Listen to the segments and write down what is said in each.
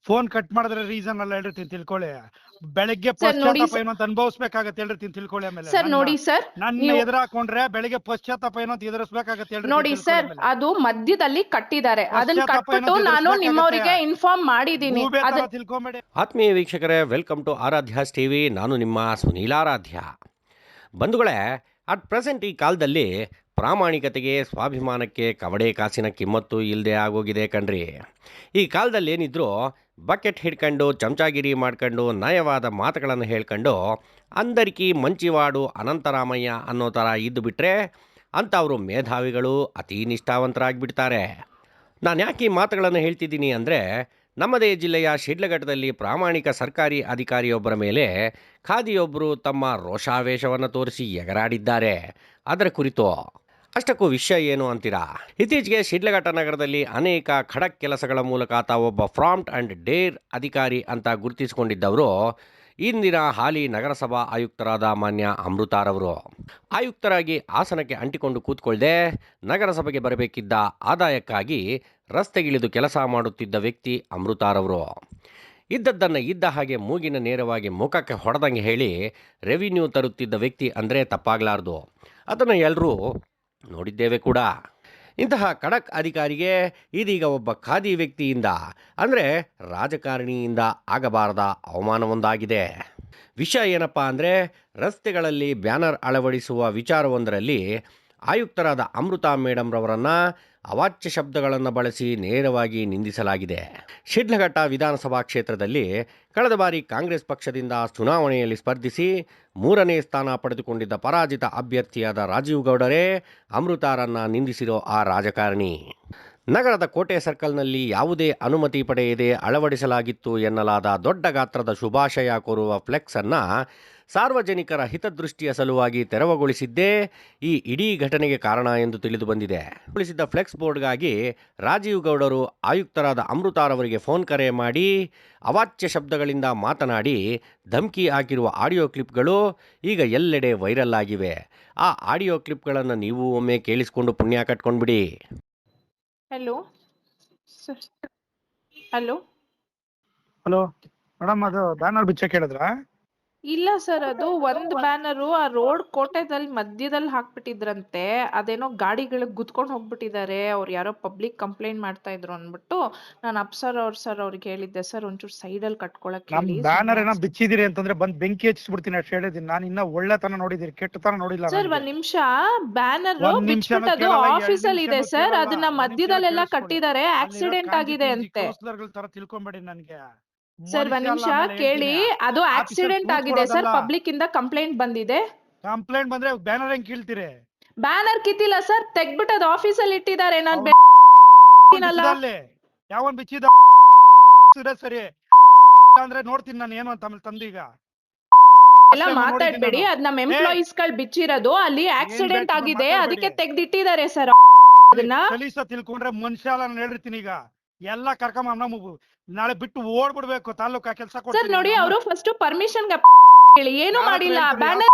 Phone cut ಮಾಡಿದ್ರೆ reason ಅಲ್ಲ ಹೇಳ್ರಿ ತಿಳ್ಕೊಳ್ಳಿ. ಬೆಳಗ್ಗೆ ಸರ್ ನೋಡಿ ಪಶ್ಚಾತ್ತಾಪ ಏನೋ ಅಂತ ಅನುಭವಿಸ್ಬೇಕಾಗತ್ತೆ ಹೇಳ್ರಿ ತಿಳ್ಕೊಳ್ಳಿ. ಆಮೇಲೆ ಸರ್ ನೋಡಿ ಸರ್ ನನ್ನ ಎದುರು ಹಾಕೊಂಡ್ರೆ ಬೆಳಗ್ಗೆ ಪಶ್ಚಾತ್ತಾಪ ಏನೋ ಅಂತ ಎದುರಿಸ್ಬೇಕಾಗತ್ತೆ ಹೇಳ್ರಿ ನೋಡಿ ಸರ್, ಅದು ಮಧ್ಯದಲ್ಲಿ ಕಟ್ಟಿದ್ದಾರೆ, ಅದನ್ನ ಕಟ್ಬಿಟ್ಟು ನಾನು ನಿಮ್ಮವರಿಗೆ ಇನ್ಫಾರ್ಮ್ ಮಾಡಿದೀನಿ. ತಿಳ್ಕೊಂಬೇಡಿ. ಆತ್ಮೀಯ ವೀಕ್ಷಕರೇ, ವೆಲ್ಕಮ್ ಟು ಆರಾಧ್ಯಾಸ್ ಟಿವಿ. ನಾನು ನಿಮ್ಮ ಸುನೀಲಾರಾಧ್ಯ. ಬಂಧುಗಳೇ, ಅಟ್ ಪ್ರೆಸೆಂಟ್ ಈ ಕಾಲದಲ್ಲಿ ಪ್ರಾಮಾಣಿಕತೆಗೆ, ಸ್ವಾಭಿಮಾನಕ್ಕೆ ಕವಡೆ ಕಾಸಿನ ಕಿಮ್ಮತ್ತು ಇಲ್ಲದೆ ಆಗೋಗಿದೆ ಕಣ್ರಿ. ಈ ಕಾಲದಲ್ಲಿ ಏನಿದ್ರು ಬಕೆಟ್ ಹಿಡ್ಕೊಂಡು ಚಮಚಾಗಿರಿ ಮಾಡ್ಕೊಂಡು ನಯವಾದ ಮಾತುಗಳನ್ನು ಹೇಳ್ಕೊಂಡು ಅಂದರಿಕಿ ಮಂಚಿವಾಡು ಅನಂತರಾಮಯ್ಯ ಅನ್ನೋ ಥರ ಇದ್ದು ಬಿಟ್ಟರೆ ಅಂಥವರು ಮೇಧಾವಿಗಳು, ಅತಿ ನಿಷ್ಠಾವಂತರಾಗಿಬಿಡ್ತಾರೆ. ನಾನು ಯಾಕೆ ಈ ಮಾತುಗಳನ್ನು ಹೇಳ್ತಿದ್ದೀನಿ ಅಂದರೆ, ನಮ್ಮದೇ ಜಿಲ್ಲೆಯ ಶಿಡ್ಲಘಟ್ಟದಲ್ಲಿ ಪ್ರಾಮಾಣಿಕ ಸರ್ಕಾರಿ ಅಧಿಕಾರಿಯೊಬ್ಬರ ಮೇಲೆ ಖಾದಿಯೊಬ್ಬರು ತಮ್ಮ ರೋಷಾವೇಶವನ್ನು ತೋರಿಸಿ ಎಗರಾಡಿದ್ದಾರೆ. ಅದರ ಕುರಿತು ಅಷ್ಟಕ್ಕೂ ವಿಷಯ ಏನು ಅಂತೀರಾ? ಇತ್ತೀಚೆಗೆ ಶಿಡ್ಲಘಟ್ಟ ನಗರದಲ್ಲಿ ಅನೇಕ ಖಡಕ್ ಕೆಲಸಗಳ ಮೂಲಕ ತಾವೊಬ್ಬ ಪ್ರಾಂಪ್ಟ್ ಆ್ಯಂಡ್ ಡೇರ್ ಅಧಿಕಾರಿ ಅಂತ ಗುರುತಿಸಿಕೊಂಡಿದ್ದವರು ಇಂದಿನ ಹಾಲಿ ನಗರಸಭಾ ಆಯುಕ್ತರಾದ ಮಾನ್ಯ ಅಮೃತಾರವರು. ಆಯುಕ್ತರಾಗಿ ಆಸನಕ್ಕೆ ಅಂಟಿಕೊಂಡು ಕೂತ್ಕೊಳ್ಳದೆ ನಗರಸಭೆಗೆ ಬರಬೇಕಿದ್ದ ಆದಾಯಕ್ಕಾಗಿ ರಸ್ತೆಗಿಳಿದು ಕೆಲಸ ಮಾಡುತ್ತಿದ್ದ ವ್ಯಕ್ತಿ ಅಮೃತಾರವರು. ಇದ್ದದ್ದನ್ನು ಇದ್ದ ಹಾಗೆ ಮೂಗಿನ ನೇರವಾಗಿ ಮುಖಕ್ಕೆ ಹೊಡೆದಂಗೆ ಹೇಳಿ ರೆವಿನ್ಯೂ ತರುತ್ತಿದ್ದ ವ್ಯಕ್ತಿ ಅಂದರೆ ತಪ್ಪಾಗಲಾರ್ದು. ಅದನ್ನು ಎಲ್ಲರೂ ನೋಡಿದ್ದೇವೆ ಕೂಡ. ಇಂತಹ ಖಡಕ್ ಅಧಿಕಾರಿಗೆ ಇದೀಗ ಒಬ್ಬ ಖಾದಿ ವ್ಯಕ್ತಿಯಿಂದ ಅಂದರೆ ರಾಜಕಾರಣಿಯಿಂದ ಆಗಬಾರದ ಅವಮಾನವೊಂದಾಗಿದೆ. ವಿಷಯ ಏನಪ್ಪ ಅಂದರೆ, ರಸ್ತೆಗಳಲ್ಲಿ ಬ್ಯಾನರ್ ಅಳವಡಿಸುವ ವಿಚಾರವೊಂದರಲ್ಲಿ ಆಯುಕ್ತರಾದ ಅಮೃತಾ ಮೇಡಮ್ ರವರನ್ನು ಅವಾಚ್ಯ ಶಬ್ದಗಳನ್ನು ಬಳಸಿ ನೇರವಾಗಿ ನಿಂದಿಸಲಾಗಿದೆ. ಶಿಡ್ಲಘಟ್ಟ ವಿಧಾನಸಭಾ ಕ್ಷೇತ್ರದಲ್ಲಿ ಕಳೆದ ಬಾರಿ ಕಾಂಗ್ರೆಸ್ ಪಕ್ಷದಿಂದ ಚುನಾವಣೆಯಲ್ಲಿ ಸ್ಪರ್ಧಿಸಿ 3ನೇ ಸ್ಥಾನ ಪಡೆದುಕೊಂಡಿದ್ದ ಪರಾಜಿತ ಅಭ್ಯರ್ಥಿಯಾದ ರಾಜೀವ್ ಗೌಡರೇ ಅಮೃತಾರನ್ನು ನಿಂದಿಸಿರೋ ಆ ರಾಜಕಾರಣಿ. ನಗರದ ಕೋಟೆ ಸರ್ಕಲ್ನಲ್ಲಿ ಯಾವುದೇ ಅನುಮತಿ ಪಡೆಯದೆ ಅಳವಡಿಸಲಾಗಿತ್ತು ಎನ್ನಲಾದ ದೊಡ್ಡ ಗಾತ್ರದ ಶುಭಾಶಯ ಕೋರುವ ಫ್ಲೆಕ್ಸನ್ನು ಸಾರ್ವಜನಿಕರ ಹಿತದೃಷ್ಟಿಯ ಸಲುವಾಗಿ ತೆರವುಗೊಳಿಸಿದ್ದೇ ಈ ಇಡೀ ಘಟನೆಗೆ ಕಾರಣ ಎಂದು ತಿಳಿದು ಬಂದಿದೆ. ಉಳಿಸಿದ್ದ ಫ್ಲೆಕ್ಸ್ ಬೋರ್ಡ್ಗಾಗಿ ರಾಜೀವ್ ಗೌಡರು ಆಯುಕ್ತರಾದ ಅಮೃತಾರವರಿಗೆ ಫೋನ್ ಕರೆ ಮಾಡಿ ಅವಾಚ್ಯ ಶಬ್ದಗಳಿಂದ ಮಾತನಾಡಿ ಧಮಕಿ ಹಾಕಿರುವ ಆಡಿಯೋ ಕ್ಲಿಪ್ಗಳು ಈಗ ಎಲ್ಲೆಡೆ ವೈರಲ್ ಆಗಿವೆ. ಆ ಆಡಿಯೋ ಕ್ಲಿಪ್ಗಳನ್ನು ನೀವು ಒಮ್ಮೆ ಕೇಳಿಸಿಕೊಂಡು ಪುಣ್ಯ ಕಟ್ಕೊಂಡ್ಬಿಡಿ. Hello sir. Hello hello madam, ಅದು ಬ್ಯಾನರ್ ಬಿಚ್ಚಕ್ಕೆ ಹೇಳಿದ್ರಾ? ಇಲ್ಲ ಸರ್, ಅದು ಒಂದು ಬ್ಯಾನರು ಆ ರೋಡ್ ಕೋಟೆದಲ್ಲಿ ಮಧ್ಯದಲ್ಲಿ ಹಾಕ್ಬಿಟ್ಟಿದ್ರಂತೆ. ಅದೇನೋ ಗಾಡಿಗಳಿಗೆ ಗುದ್ಕೊಂಡು ಹೋಗ್ಬಿಟ್ಟಿದ್ದಾರೆ. ಅವ್ರು ಯಾರೋ ಪಬ್ಲಿಕ್ ಕಂಪ್ಲೇಂಟ್ ಮಾಡ್ತಾ ಇದ್ರು ಅಂದ್ಬಿಟ್ಟು ನಾನು ಅಪ್ಸರ್ ಅವ್ರಿಗೆ ಹೇಳಿದ್ದೆ, ಸರ್ ಒಂಚೂರು ಸೈಡಲ್ಲಿ ಕಟ್ಕೊಳಕ್ ಹೇಳಿ. ಬ್ಯಾನರ್ ಏನೋ ಬಿಚ್ಚಿದಿರಿ ಅಂತಂದ್ರೆ ಬಂದ್ ಬೆಂಕಿ ಹಚ್ಚಿಸ್ಬಿಡ್ತೀನಿ ಅಷ್ಟು ಹೇಳಿದೀನಿ. ನಾನು ಇನ್ನ ಒಳ್ಳೆತನ ನೋಡಿದಿರಿ, ಕೆಟ್ಟತನ ನೋಡಿಲ್ಲ. ಸರ್ ಒಂದ್ ನಿಮಿಷ, ಬ್ಯಾನರ್ ಬಿಚ್ಬಿಟ್ಟದು ಆಫೀಸಲ್ಲಿ ಇದೆ ಸರ್, ಅದನ್ನ ಮಧ್ಯದಲ್ಲೆಲ್ಲ ಕಟ್ಟಿದ್ದಾರೆ, ಆಕ್ಸಿಡೆಂಟ್ ಆಗಿದೆ ಅಂತೆ. ತರ ತಿಳ್ಕೊಂಬೇಡಿ ನನ್ಗೆ. ಸರ್ ಒಂದ್ ನಿಮಿಷ ಕೇಳಿ, ಅದು ಆಕ್ಸಿಡೆಂಟ್ ಆಗಿದೆ ಸರ್, ಪಬ್ಲಿಕ್ ಇಂದ ಕಂಪ್ಲೇಂಟ್ ಬಂದಿದೆ. ಕಂಪ್ಲೇಂಟ್ ಬಂದ್ರೆ ಬ್ಯಾನರ್ ಹೆಂಗ್ ಕೀಳ್ತೀರಿ? ಬ್ಯಾನರ್ ಕಿತ್ತಿಲ್ಲ ಸರ್, ತೆಗ್ಬಿಟ್ಟು ಅದು ಆಫೀಸಲ್ಲಿ ಇಟ್ಟಿದ್ದಾರೆ. ನಾನು ಯಾವನ್ ಬಿಚ್ಚಿದ ಸರಿ ಅಂದ್ರೆ ನೋಡ್ತೀನಿ ನಾನು ಏನು ಅಂತ. ಆಮೇಲೆ ತಂದೀಗ ಎಲ್ಲ ಮಾತಾಡ್ಬೇಡಿ, ಅದ್ ನಮ್ ಎಂಪ್ಲಾಯೀಸ್ ಗಳು ಬಿಚ್ಚಿರೋದು, ಅಲ್ಲಿ ಆಕ್ಸಿಡೆಂಟ್ ಆಗಿದೆ, ಅದಕ್ಕೆ ತೆಗ್ದಿಟ್ಟಿದ್ದಾರೆ ಸರ್. ಅದನ್ನ ಕಲೀಸ ತಿಳ್ಕೊಂಡ್ರೆ ಮನುಷ್ಯ ಅಲ್ಲ. ನಾನು ಹೇಳಿರ್ತೀನಿ, ಈಗ ಎಲ್ಲ ಕರ್ಕೊಂಡ್ ನಾಳೆ ಬಿಟ್ಟು ಓಡ್ಬಿಡ್ಬೇಕು ತಾಲೂಕಾ ಕೆಲಸ. ಸರ್ ನೋಡಿ, ಅವರು ಫಸ್ಟ್ ಪರ್ಮಿಷನ್ ಹೇಳಿ ಏನು ಮಾಡಿಲ್ಲ, ಬ್ಯಾನರ್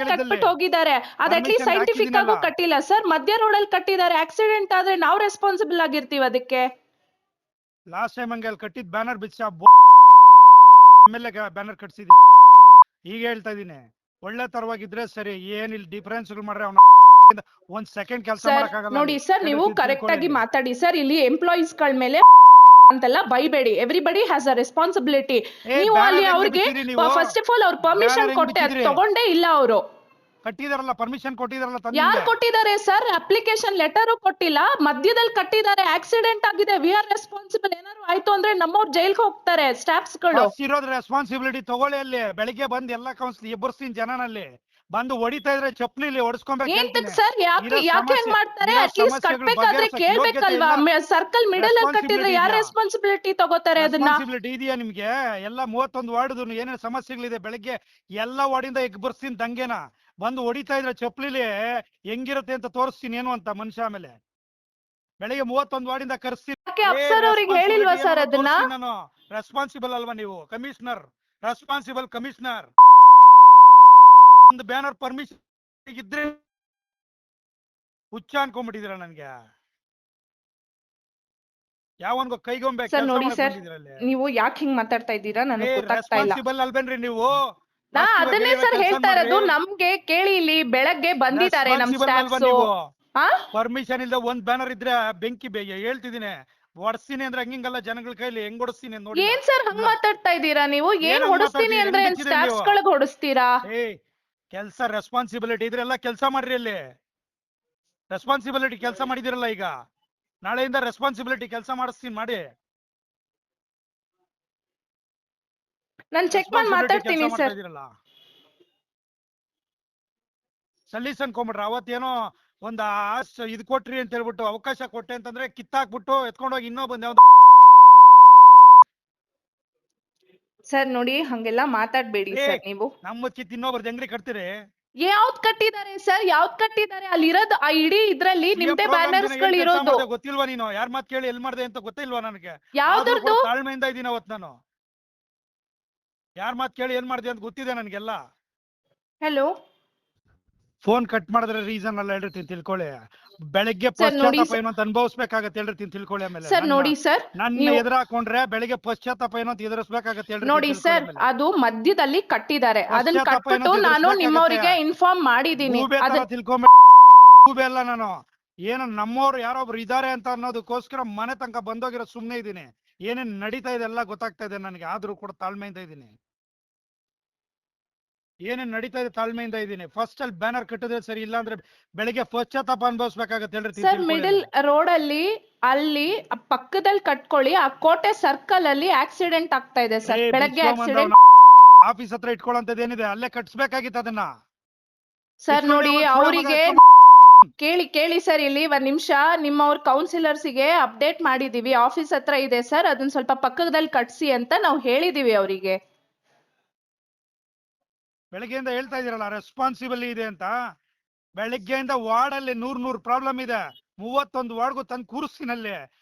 ಕಟ್ಬಿಟ್ಟು ಹೋಗಿದ್ದಾರೆ. ಅದ್ ಅಟ್ಲೀಸ್ಟ್ ಸೈಂಟಿಫಿಕ್ ಆಗು ಕಟ್ಟಿಲ್ಲ ಸರ್, ಮಧ್ಯ ರೋಡಲ್ಲಿ ಕಟ್ಟಿದ್ದಾರೆ. ಆಕ್ಸಿಡೆಂಟ್ ಆದ್ರೆ ನಾವು ರೆಸ್ಪಾನ್ಸಿಬಲ್ ಆಗಿರ್ತೀವಿ ಅದಕ್ಕೆ. ಲಾಸ್ಟ್ ಟೈಮ್ ಹಂಗೆ ಅಲ್ಲಿ ಕಟ್ಟಿದ್ ಬ್ಯಾನರ್ ಬಿಚ್ಚ ಆಮೇಲೆ ಬ್ಯಾನರ್ ಕಟ್ಸಿದೀನಿ. ಈಗ ಹೇಳ್ತಾ ಇದೀನಿ, ಒಳ್ಳೆ ತರವಾಗಿದ್ರೆ ಸರಿ, ಏನಿಲ್ಲ ಡಿಫರೆನ್ಸ್ ಮಾಡ್ರೆ ಅವನ ಒಂದ್ ಸೆಕೆಂಡ್ ಕೆಲಸ ಮಾಡಕ್ಕಾಗಲ್ಲ. ನೋಡಿ ಸರ್, ನೀವು ಕರೆಕ್ಟ್ ಆಗಿ ಮಾತಾಡಿ ಸರ್. ಇಲ್ಲಿ ಎಂಪ್ಲಾಯೀಸ್ ಗಳ ಮೇಲೆ ಅಂತೆಲ್ಲ ಬೈಬೇಡಿ. Everybody has a responsibility. ನೀವು ಅಲ್ಲಿ ಅವ್ರಿಗೆ ಫಸ್ಟ್ ಆಫ್ ಆಲ್ ಅವ್ರ ಪರ್ಮಿಷನ್ ಕೊಟ್ಟೆ, ಅದು ತಗೊಂಡೇ ಇಲ್ಲ ಅವರು. ಕಟ್ಟಿದಾರಲ್ಲ, ಪರ್ಮಿಷನ್ ಕೊಟ್ಟಿದಾರಲ್ಲ. ಯಾರು ಕೊಟ್ಟಿದ್ದಾರೆ ಸರ್? ಅಪ್ಲಿಕೇಶನ್ ಲೆಟರ್ ಕೊಟ್ಟಿಲ್ಲ, ಮಧ್ಯದಲ್ಲಿ ಕಟ್ಟಿದ್ದಾರೆ. ಆಕ್ಸಿಡೆಂಟ್ ಆಗಿದೆ, ವಿ ಆರ್ ರೆಸ್ಪಾನ್ಸಿಬಲ್. ಏನಾದ್ರು ಆಯ್ತು ಅಂದ್ರೆ ನಮ್ಮವ್ರು ಜೈಲ್ಗೆ ಹೋಗ್ತಾರೆ ಸ್ಟಾಫ್ಸ್ ಗಳು. ಇರೋದ್ ರೆಸ್ಪಾನ್ಸಿಬಿಲಿಟಿ ತಗೊಳ್ಳಿ. ಅಲ್ಲಿ ಬೆಳಿಗ್ಗೆ ಬಂದ್ ಎಲ್ಲಾ ಕೌನ್ಸಿಲ್ ಎಬ್ಬರ್ಸ್ತೀನಿ ಜನನಲ್ಲಿ ಬಂದು ಹೊಡಿತಾ ಇದ್ರೆ ಚಪ್ಪಲಿ ಹೊಡಿಸ್ಕೊಬೇಕು ಸರ್. ಯಾಕೆ ಮಾಡ್ತಾರೆ? ಅಟ್ಲೀಸ್ಟ್ ಕಟ್ಬೇಕಾದ್ರೆ ಕೇಳ್ಬೇಕಲ್ವಾ? ಸರ್ಕಲ್ ಮಿಡಲ್ ಅಲ್ಲಿ ಕಟ್ಟಿದ್ರೆ ಯಾರು ರೆಸ್ಪಾನ್ಸಿಬಿಲಿಟಿ ತಗೋತಾರೆ? ಅದನ್ನ ಇದೆಯಾ ನಿಮ್ಗೆ? ಎಲ್ಲ 31 ವಾರ್ಡ್ ಏನೇನು ಸಮಸ್ಯೆಗಳಿದೆ, ಬೆಳಗ್ಗೆ ಎಲ್ಲಾ ವಾರ್ಡಿಂದ ಎಬ್ಬರ್ಸ್ತೀನಿ ದಂಗೆನ. ಬಂದು ಹೊಡಿತಾ ಇದ್ರೆ ಚಪ್ಪಲಿಲಿ ಹೆಂಗಿರುತ್ತೆ ಅಂತ ತೋರಿಸ್ತೀನಿ ಏನು ಅಂತ ಮನುಷ್ಯ. ಆಮೇಲೆ ಬೆಳಿಗ್ಗೆ 31 ವಾರ್ಡಿಂದ ಕರ್ಸ್ತೀನಿ. ಅಪ್ಸರ್ ಅವ್ರಿಗೆ ಹೇಳಿಲ್ವಾ ಸರ್ ಅದನ್ನ? ನಾನು ರೆಸ್ಪಾನ್ಸಿಬಲ್ ಅಲ್ವಾ ನೀವು? Commissioner, responsible commissioner. ಒಂದು ಬ್ಯಾನರ್ ಪರ್ಮಿಷನ್ ಇದ್ರೆ ಹುಚ್ಚ ಅನ್ಕೊಂಡ್ಬಿಟ್ಟಿದ್ದೀರಾ ನನ್ಗೆ. ಯಾವನ್ಗೋ ಕೈಗೊಂಬೆ ಸರ್ ಕೆಲಸ ನೋಡಿ ಮಾಡಕ್ ಸರ್, ಬಂದಿದ್ರಲ್ಲಿ. ನೀವು ಯಾಕೆ ಹಿಂಗ್ ಮಾತಾಡ್ತಾ ಇದ್ದೀರಾ ನನಗೆ ಗೊತ್ತಾಗ್ತಾ ಇಲ್ಲ. ರೆಸ್ಪಾನ್ಸಿಬಲ್ ಅಲ್ಬೇನ್ರಿ ನೀವು? ನಾ ಫಸ್ಟ್ ಇವಾಗ ಅದನ್ನೇ ಹೇಳಿರೋ ಸರ್ ಕೆಲಸ ಹೇಳ್ತಾ ಇರೋದು. ಮಾಡ್ರಿ. ನಮ್ಗೆ ಕೇಳಿ, ಇಲ್ಲಿ ಬೆಳಗ್ಗೆ ಬಂದಿದ್ದಾರೆ ನಮ್ ರೆಸ್ಪಾನ್ಸಿಬಲ್ ಅಲ್ವಾ ಸ್ಟಾಫ್ಸ್. ನೀವು? ಹಾ ಪರ್ಮಿಷನ್ ಇಲ್ದ ಒಂದ್ ಬ್ಯಾನರ್ ಇದ್ರೆ ಬೆಂಕಿ ಹೇಳ್ತಿದ್ದೀನಿ, ಹೊಡ್ಸ್ತೀನಿ ಅಂದ್ರೆ ಹಂಗಿಂಗಲ್ಲ ಜನಗಳ ಕೈಲಿ ಹೆಂಗ್ ಹೊಡಿಸ್ತೀನಿ ನೋಡಿ. ಏನ್ ಸರ್ ಹಂಗ್ ಮಾತಾಡ್ತಾ ಇದ್ದೀರಾ ನೀವು? ಏನ್ ಹಂಗ್ ಹೊಡಿಸ್ತೀನಿ ಮಾತಾಡ್ತೀರಿ? ಅಂದ್ರೆ ಹೆಂಗ್ ಏನ್ ಬಿಚ್ಚಿದ್ರಿ ಸ್ಟಾಫ್ಸ್ ನೀವು? ಗಳಿಗೆ ಹೊಡಿಸ್ತೀರಾ? ಕೆಲ್ಸ ರೆಸ್ಪಾನ್ಸಿಬಿಲಿಟಿ ಇದ್ರೆಲ್ಲ ಕೆಲಸ ಮಾಡ್ರಿ. ಅಲ್ಲಿ ರೆಸ್ಪಾನ್ಸಿಬಿಲಿಟಿ ಕೆಲಸ ಮಾಡಿದಿರಲ್ಲ, ಈಗ ನಾಳೆಯಿಂದ ರೆಸ್ಪಾನ್ಸಿಬಿಲಿಟಿ ಕೆಲಸ ಮಾಡಿಸ್ತೀನಿ ಮಾಡಿ. ನಾನ್ ಚೆಕ್ ಮಾಡಿ ಮಾತಾಡ್ತೀನಿ ಸರ್. ಸಲೀಸ್ ಅನ್ಕೊಂಬಿಟ್ರ ಅವತ್ತೇನೋ ಒಂದ್ ಇದ್ ಕೊಟ್ರಿ ಅಂತ ಹೇಳ್ಬಿಟ್ಟು, ಅವಕಾಶ ಕೊಟ್ಟೆ ಅಂತಂದ್ರೆ ಕಿತ್ತಾಕ್ಬಿಟ್ಟು ಎತ್ಕೊಂಡೋಗಿ ಇನ್ನೊಬ್ಬ ಸರ್ ನೋಡಿ, ಹಂಗೆಲ್ಲ ಮಾತಾಡ್ಬೇಡಿ ಸರ್ ನೀವು. ನಮ್ಮ ಕಿತ್ ಇನ್ನೊಬ್ರದ್ದು ಹೆಂಗ್ರಿ ಕಟ್ತೀರಿ? ಯಾವ್ದ್ ಕಟ್ಟಿದ್ದಾರೆ ಸರ್? ಯಾವ್ದ್ ಕಟ್ಟಿದ್ದಾರೆ? ಅಲ್ಲಿರೋದು ಆ ಇಡೀ ಇದ್ರಲ್ಲಿ ನಿಮ್ದೇ ಬ್ಯಾನರ್ಸ್ ಗಳು ಇರೋದು. ಗೊತ್ತಿಲ್ವಾ ನೀನು? ಯಾರ್ ಮಾತ್ ಕೇಳಿ ಎಲ್ ಮಾಡ್ದೆ ಅಂತ ಗೊತ್ತಿಲ್ವಾ ನನಗೆ? ಯಾವ್ದ್ರದ್ದು? ತಾಳ್ಮೆಯಿಂದ ಇದೀನಿ ಅವತ್ ನಾನು. ಯಾರ್ ಮಾತ್ ಕೇಳಿ ಏನ್ ಮಾಡ್ದೆ ಅಂತ ಗೊತ್ತಿದೆ ನನ್ಗೆಲ್ಲ. ಹಲೋ, ಫೋನ್ ಕಟ್ ಮಾಡಿದ್ರೆ ರೀಸನ್ ಅಲ್ಲ ಹೇಳಿರ್ತೀನಿ ತಿಳ್ಕೊಳ್ಳಿ. ಬೆಳಗ್ಗೆ ಸರ್ ನೋಡಿ ಪಶ್ಚಾತ್ತಾಪ ಏನೋ ಅಂತ ಅನುಭವಿಸ್ಬೇಕಾಗತ್ತೆ ಹೇಳಿರ್ತೀನಿ ತಿಳ್ಕೊಳ್ಳಿ. ಆಮೇಲೆ ಸರ್ ನೋಡಿ ಸರ್, ನನ್ನ ಎದುರು ಹಾಕೊಂಡ್ರೆ ಬೆಳಗ್ಗೆ ಪಶ್ಚಾತ್ತಾಪ ಏನೋ ಅಂತ ಎದುರಿಸ್ಬೇಕಾಗತ್ತೆ ನೋಡಿ ಸರ್, ಅದು ಮಧ್ಯದಲ್ಲಿ ಕಟ್ಟಿದ್ದಾರೆ. ಅದನ್ನ ಪಶ್ಚಾತ್ತಾಪ ಕಟ್ಬಿಟ್ಟು ಏನೋ ನಾನು ಎದುರಿಸ್ಬೇಕಾಗತ್ತೆ. ನಿಮ್ಮವರಿಗೆ ಇನ್ಫಾರ್ಮ್ ಮಾಡಿದೀನಿ. ಗೂಬೆ ಅಲ್ಲ ನಾನು. ಏನೋ ನಮ್ಮವ್ರು ಯಾರೊಬ್ರು ಇದಾರೆ ಅಂತ ಅನ್ನೋದಕ್ಕೋಸ್ಕರ ಮನೆ ತನಕ ಬಂದೋಗಿರೋ ಸುಮ್ನೆ ಇದೀನಿ. ಏನೇನ್ ನಡೀತಾ ಇದೆ ಎಲ್ಲ ಗೊತ್ತಾಗ್ತಾ ಇದೆ ನನಗೆ. ಆದ್ರೂ ಕೂಡ ತಾಳ್ಮೆಯಿಂದ ಇದೀನಿ. ಏನೇನ್ ನಡೀತಾ ಇದೆ ತಾಳ್ಮೆಯಿಂದ ಇದೀನಿ. ಫಸ್ಟ್ ಅಲ್ಲಿ ಬ್ಯಾನರ್ ಕಟ್ಟಿದ್ರೆ ಸರಿ, ಇಲ್ಲ ಅಂದ್ರೆ ಬೆಳಿಗ್ಗೆ ಪಶ್ಚಾತ್ತಾಪ ಅನುಭವಿಸ್ಬೇಕಾಗತ್ತೆ ಹೇಳ್ರಿ ಸರ್. ಮಿಡಲ್ ರೋಡ್ ಅಲ್ಲಿ ಪಕ್ಕದಲ್ಲಿ ಕಟ್ಕೊಳ್ಳಿ. ಆ ಕೋಟೆ ಸರ್ಕಲ್ ಅಲ್ಲಿ ಆಕ್ಸಿಡೆಂಟ್ ಆಗ್ತಾ ಇದೆ ಸರ್. ಬೆಳಗ್ಗೆ ಆಕ್ಸಿಡೆಂಟ್. ಆಫೀಸ್ ಹತ್ರ ಇಟ್ಕೊಳ್ಳೋಂಥದ್ದೇನಿದೆ ಅಲ್ಲೇ ಕಟ್ಸ್ಬೇಕಾಗಿತ್ತು ಅದನ್ನ. ಸರ್ ನೋಡಿ, ಅವರಿಗೆ ಕೇಳಿ ಸರ್, ಇಲ್ಲಿ ಒಂದ್ ನಿಮಿಷ. ನಿಮ್ಮವ್ರ ಕೌನ್ಸಿಲರ್ಸ್ಗೆ ಅಪ್ಡೇಟ್ ಮಾಡಿದೀವಿ. ಆಫೀಸ್ ಹತ್ರ ಇದೆ ಸರ್, ಅದನ್ನ ಸ್ವಲ್ಪ ಪಕ್ಕದಲ್ಲಿ ಕಟ್ಸಿ ಅಂತ ನಾವು ಹೇಳಿದೀವಿ ಅವರಿಗೆ. ಬೆಳಗ್ಗೆಯಿಂದ ಹೇಳ್ತಾ ಇದೀರಲ್ಲ ರೆಸ್ಪಾನ್ಸಿಬಲ್ ಇದೆ ಅಂತ. ಬೆಳಗ್ಗೆಯಿಂದ ವಾರ್ಡ್ ಅಲ್ಲಿ 100 ಪ್ರಾಬ್ಲಮ್ ಇದೆ. 31 ವಾರ್ಡ್ಗೂ ತಂದು ಕೂರಿಸ್ತೀನಲ್ಲಿ.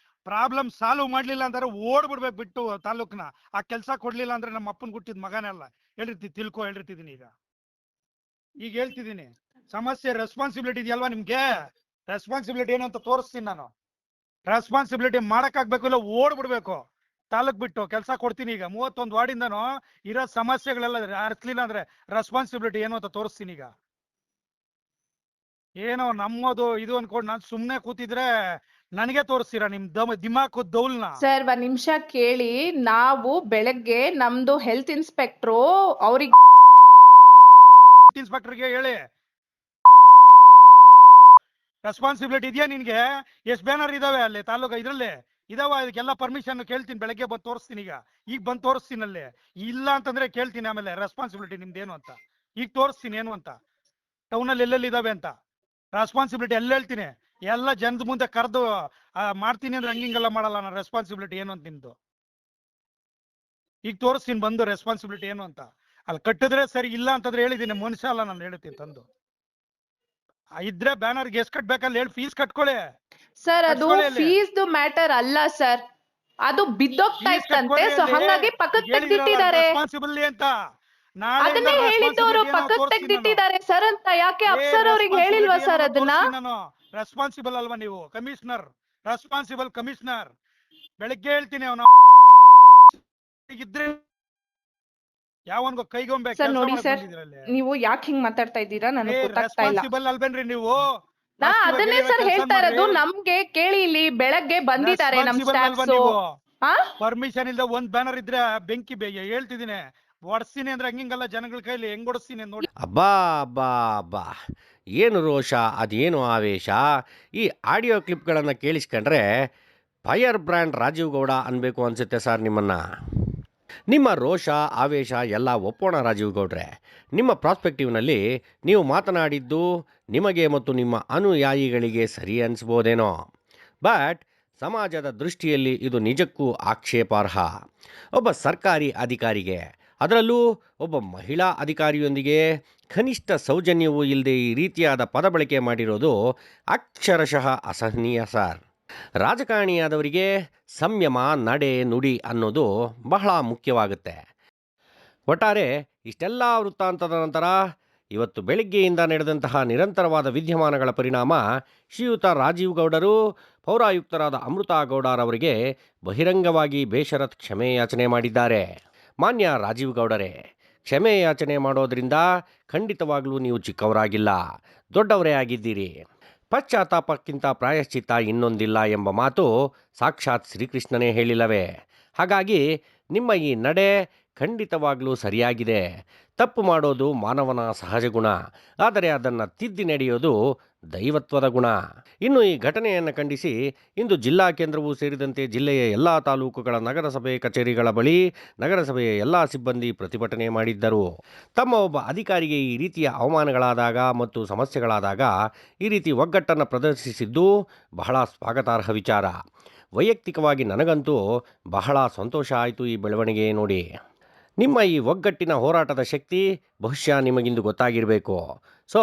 ಪ್ರಾಬ್ಲಮ್ ಸಾಲ್ವ್ ಮಾಡ್ಲಿಲ್ಲ ಅಂದ್ರೆ ಓಡ್ಬಿಡ್ಬೇಕು ಬಿಟ್ಟು ತಾಲೂಕ್ನ. ಆ ಕೆಲಸ ಕೊಡ್ಲಿಲ್ಲ ಅಂದ್ರೆ ನಮ್ಮ ಅಪ್ಪನ್ ಹುಟ್ಟಿದ ಮಗನೇ ಅಲ್ಲ ಹೇಳಿರ್ತಿದ್ದೀನಿ. ಈಗ ಹೇಳ್ತಿದ್ದೀನಿ, ಸಮಸ್ಯೆ ರೆಸ್ಪಾನ್ಸಿಬಿಲಿಟಿ ಇದೆಯಲ್ವಾ ನಿಮ್ಗೆ? ರೆಸ್ಪಾನ್ಸಿಬಿಲಿಟಿ ಏನು ಅಂತ ತೋರಿಸ್ತೀನಿ ನಾನು. ರೆಸ್ಪಾನ್ಸಿಬಿಲಿಟಿ ಮಾಡಕ್ಕಾಗ್ಬೇಕು, ಇಲ್ಲ ಓಡ್ಬಿಡ್ಬೇಕು ತಾಲೂಕ್ ಬಿಟ್ಟು. ಕೆಲಸ ಕೊಡ್ತೀನಿ ಈಗ. 31 ವಾರ್ಡಿಂದನೂ ಇರೋ ಸಮಸ್ಯೆಗಳೆಲ್ಲ ಅರ್ಸ್ಲಿಲ್ಲ ಅಂದ್ರೆ ರೆಸ್ಪಾನ್ಸಿಬಿಲಿಟಿ ಏನು ಅಂತ ತೋರಿಸ್ತೀನಿ ಈಗ. ಏನೋ ನಮ್ಮದು ಇದು ಅನ್ಕೊಂಡು ನಾನು ಸುಮ್ನೆ ಕೂತಿದ್ರೆ ನನಗೆ ತೋರಿಸ್ತೀರಾ ನಿಮ್ ದಿಮಾಕು ದೌಲ್ನ? ಸರ್ ಒಂದ್ ನಿಮಿಷ ಕೇಳಿ. ನಾವು ಬೆಳಗ್ಗೆ ನಮ್ದು ಹೆಲ್ತ್ ಇನ್ಸ್ಪೆಕ್ಟ್ರು ಅವ್ರಿಗೆ ಇನ್ಸ್ಪೆಕ್ಟರ್ಗೆ ಹೇಳಿ, ರೆಸ್ಪಾನ್ಸಿಬಿಲಿಟಿ ಇದೆಯಾ ನಿನ್ಗೆ? ಎಷ್ಟು ಬ್ಯಾನರ್ ಇದಾವೆ ಅಲ್ಲಿ ತಾಲೂಕು ಇದ್ರಲ್ಲಿ ಇದಾವ? ಇದಕ್ಕೆಲ್ಲ ಪರ್ಮಿಷನ್ ಕೇಳ್ತೀನಿ. ಬೆಳಗ್ಗೆ ಬಂದು ತೋರಿಸ್ತೀನಿ. ಈಗ ಬಂದು ತೋರಿಸ್ತೀನಿ ಅಲ್ಲಿ. ಇಲ್ಲ ಅಂತಂದ್ರೆ ಕೇಳ್ತೀನಿ ಆಮೇಲೆ ರೆಸ್ಪಾನ್ಸಿಬಿಲಿಟಿ ನಿಮ್ದೇನು ಅಂತ. ಈಗ ತೋರಿಸ್ತೀನಿ ಏನು ಅಂತ, ಟೌನಲ್ಲಿ ಎಲ್ಲೆಲ್ಲಿ ಇದಾವೆ ಅಂತ. ರೆಸ್ಪಾನ್ಸಿಬಿಲಿಟಿ ಎಲ್ಲ ಹೇಳ್ತೀನಿ. ಎಲ್ಲ ಜನದ ಮುಂದೆ ಕರೆದು ಮಾಡ್ತೀನಿ ಅಂದ್ರೆ ಹಂಗಿಂಗೆಲ್ಲ ಮಾಡಲ್ಲ ನಾನು. ರೆಸ್ಪಾನ್ಸಿಬಿಲಿಟಿ ಏನು ಅಂತ ನಿಮ್ದು ಈಗ ತೋರಿಸ್ತೀನಿ ಬಂದು. ರೆಸ್ಪಾನ್ಸಿಬಿಲಿಟಿ ಏನು ಅಂತ ಅಲ್ಲಿ ಕಟ್ಟಿದ್ರೆ ಸರಿ, ಇಲ್ಲ ಅಂತಂದ್ರೆ ಹೇಳಿದ್ದೀನಿ. ಮನುಷ್ಯ ಅಲ್ಲ ನಾನು ಹೇಳ್ತೀನಿ ತಂದು. ಇದ್ರೆ ಬ್ಯಾನರ್ಗೆ ಎಷ್ಟು ಕಟ್ಬೇಕಲ್ಲ ಹೇಳಿ, ಫೀಸ್ ಕಟ್ಕೊಳ್ಳಿ ಸರ್. ಅದು ಫೀಸ್ ಮ್ಯಾಟರ್ ಅಲ್ಲ ಸರ್, ಅದು ಬಿದ್ದೋಗ್ತಾ ಇತ್ತಂತೆ. ಸೊ ಹಂಗಾಗಿ ಪಕ್ಕಕ್ಕೆ ತೆಗ್ದಿಟ್ಟಿದ್ದಾರೆ. ರೆಸ್ಪಾನ್ಸಿಬಲ್ ಅಂತ ಅದನ್ನೇ ಹೇಳಿದ್ದವರು ಪಕ್ಕಕ್ಕೆ ತೆಗ್ದಿಟ್ಟಿದ್ದಾರೆ ಸರ್ ಅಂತ. ಯಾಕೆ ಅಫ್ಸರ್ ಅವ್ರಿಗೆ ಹೇಳಿಲ್ವಾ ಸರ್ ಅದನ್ನ? ರೆಸ್ಪಾನ್ಸಿಬಲ್ ಅಲ್ವಾ ನೀವು? Commissioner, responsible commissioner. ಬೆಳಿಗ್ಗೆ ಹೇಳ್ತೀನಿ ಅವನು ಇದ್ರೆ ಯಾವನ್ಗೋ ಕೈಗೊಂಬೆ. ಸರ್ ನೋಡಿ ಸರ್, ನೀವು ಯಾಕೆ ಹಿಂಗ್ ಮಾತಾಡ್ತಾ ಇದ್ದೀರಾ ನನಗೆ ಗೊತ್ತಾಗ್ತಾ ಇಲ್ಲ. ರೆಸ್ಪಾನ್ಸಿಬಲ್ ಅಲ್ಬೇನ್ರಿ ನೀವು? ನಾ ಅದನ್ನೇ ಸರ್ ಹೇಳ್ತಾ ಇರೋದು. ನಮ್ಗೆ ಕೇಳಿ, ಇಲ್ಲಿ ಬೆಳಗ್ಗೆ ಬಂದಿದ್ದಾರೆ ನಮ್ ಸ್ಟಾಫ್ಸ್. ಪರ್ಮಿಷನ್ ಇಲ್ದ ಒಂದ್ ಬ್ಯಾನರ್ ಇದ್ರೆ ಬೆಂಕಿ ಹೇಳ್ತಿದ್ದೀನಿ, ಹೊಡ್ಸ್ತೀನಿ ಅಂದ್ರೆ ಹಂಗಿಂಗಲ್ಲ ಜನಗಳ ಕೈಲಿ ಹೆಂಗ್ ಹೊಡಿಸ್ತೀನಿ ನೋಡಿ. ಅಬ್ಬಾ, ಏನು ರೋಷ, ಅದೇನು ಆವೇಶ. ಈ ಆಡಿಯೋ ಕ್ಲಿಪ್ಗಳನ್ನು ಕೇಳಿಸ್ಕೊಂಡ್ರೆ ಫೈರ್ ಬ್ರ್ಯಾಂಡ್ ರಾಜೀವ್ ಗೌಡ ಅನ್ಬೇಕು ಅನ್ಸುತ್ತೆ ಸರ್ ನಿಮ್ಮನ್ನು. ನಿಮ್ಮ ರೋಷ ಆವೇಶ ಎಲ್ಲ ಒಪ್ಪೋಣ ರಾಜೀವ್ ಗೌಡ್ರೆ. ನಿಮ್ಮ ಪ್ರಾಸ್ಪೆಕ್ಟಿವ್ನಲ್ಲಿ ನೀವು ಮಾತನಾಡಿದ್ದು ನಿಮಗೆ ಮತ್ತು ನಿಮ್ಮ ಅನುಯಾಯಿಗಳಿಗೆ ಸರಿ ಅನಿಸ್ಬೋದೇನೋ. ಬಟ್ ಸಮಾಜದ ದೃಷ್ಟಿಯಲ್ಲಿ ಇದು ನಿಜಕ್ಕೂ ಆಕ್ಷೇಪಾರ್ಹ. ಒಬ್ಬ ಸರ್ಕಾರಿ ಅಧಿಕಾರಿಗೆ, ಅದರಲ್ಲೂ ಒಬ್ಬ ಮಹಿಳಾ ಅಧಿಕಾರಿಯೊಂದಿಗೆ ಕನಿಷ್ಠ ಸೌಜನ್ಯವೂ ಇಲ್ಲದೆ ಈ ರೀತಿಯಾದ ಪದ ಬಳಕೆ ಮಾಡಿರೋದು ಅಕ್ಷರಶಃ ಅಸಹನೀಯ ಸರ್. ರಾಜಕಾರಣಿಯಾದವರಿಗೆ ಸಂಯಮ, ನಡೆ, ನುಡಿ ಅನ್ನೋದು ಬಹಳ ಮುಖ್ಯವಾಗುತ್ತೆ. ಒಟ್ಟಾರೆ ಇಷ್ಟೆಲ್ಲ ವೃತ್ತಾಂತದ ನಂತರ ಇವತ್ತು ಬೆಳಿಗ್ಗೆಯಿಂದ ನಡೆದಂತಹ ನಿರಂತರವಾದ ವಿದ್ಯಮಾನಗಳ ಪರಿಣಾಮ ಶ್ರೀಯುತ ರಾಜೀವ್ ಗೌಡರು ಪೌರಾಯುಕ್ತರಾದ ಅಮೃತಾ ಗೌಡರವರಿಗೆ ಬಹಿರಂಗವಾಗಿ ಬೇಷರತ್ ಕ್ಷಮೆ ಯಾಚನೆ ಮಾಡಿದ್ದಾರೆ. ಮಾನ್ಯ ರಾಜೀವ್ ಗೌಡರೇ, ಕ್ಷಮೆ ಯಾಚನೆ ಮಾಡೋದ್ರಿಂದ ಖಂಡಿತವಾಗ್ಲೂ ನೀವು ಚಿಕ್ಕವರಾಗಿಲ್ಲ, ದೊಡ್ಡವರೇ ಆಗಿದ್ದೀರಿ. ಪಶ್ಚಾತ್ತಾಪಕ್ಕಿಂತ ಪ್ರಾಯಶ್ಚಿತ್ತ ಇನ್ನೊಂದಿಲ್ಲ ಎಂಬ ಮಾತು ಸಾಕ್ಷಾತ್ ಶ್ರೀಕೃಷ್ಣನೇ ಹೇಳಿಲ್ಲವೇ? ಹಾಗಾಗಿ ನಿಮ್ಮ ಈ ನಡೆ ಖಂಡಿತವಾಗ್ಲೂ ಸರಿಯಾಗಿದೆ. ತಪ್ಪು ಮಾಡೋದು ಮಾನವನ ಸಹಜ ಗುಣ, ಆದರೆ ಅದನ್ನು ತಿದ್ದಿ ನಡೆಯೋದು ದೈವತ್ವದ ಗುಣ. ಇನ್ನು ಈ ಘಟನೆಯನ್ನು ಖಂಡಿಸಿ ಇಂದು ಜಿಲ್ಲಾ ಕೇಂದ್ರವೂ ಸೇರಿದಂತೆ ಜಿಲ್ಲೆಯ ಎಲ್ಲ ತಾಲೂಕುಗಳ ನಗರಸಭೆ ಕಚೇರಿಗಳ ಬಳಿ ನಗರಸಭೆಯ ಎಲ್ಲ ಸಿಬ್ಬಂದಿ ಪ್ರತಿಭಟನೆ ಮಾಡಿದ್ದರು. ತಮ್ಮ ಒಬ್ಬ ಅಧಿಕಾರಿಗೆ ಈ ರೀತಿಯ ಅವಮಾನಗಳಾದಾಗ ಮತ್ತು ಸಮಸ್ಯೆಗಳಾದಾಗ ಈ ರೀತಿ ಒಗ್ಗಟ್ಟನ್ನು ಪ್ರದರ್ಶಿಸಿದ್ದು ಬಹಳ ಸ್ವಾಗತಾರ್ಹ ವಿಚಾರ. ವೈಯಕ್ತಿಕವಾಗಿ ನನಗಂತೂ ಬಹಳ ಸಂತೋಷ ಆಯಿತು ಈ ಬೆಳವಣಿಗೆ ನೋಡಿ. ನಿಮ್ಮ ಈ ಒಗ್ಗಟ್ಟಿನ ಹೋರಾಟದ ಶಕ್ತಿ ಬಹುಶಃ ನಿಮಗಿಂದು ಗೊತ್ತಾಗಿರಬೇಕು. ಸೊ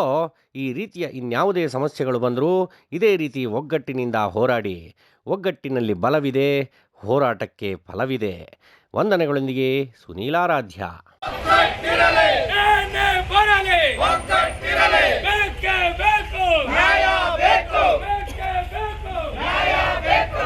ಈ ರೀತಿಯ ಇನ್ಯಾವುದೇ ಸಮಸ್ಯೆಗಳು ಬಂದರೂ ಇದೇ ರೀತಿ ಒಗ್ಗಟ್ಟಿನಿಂದ ಹೋರಾಡಿ. ಒಗ್ಗಟ್ಟಿನಲ್ಲಿ ಬಲವಿದೆ, ಹೋರಾಟಕ್ಕೆ ಫಲವಿದೆ. ವಂದನೆಗಳೊಂದಿಗೆ ಸುನೀಲಾರಾಧ್ಯ.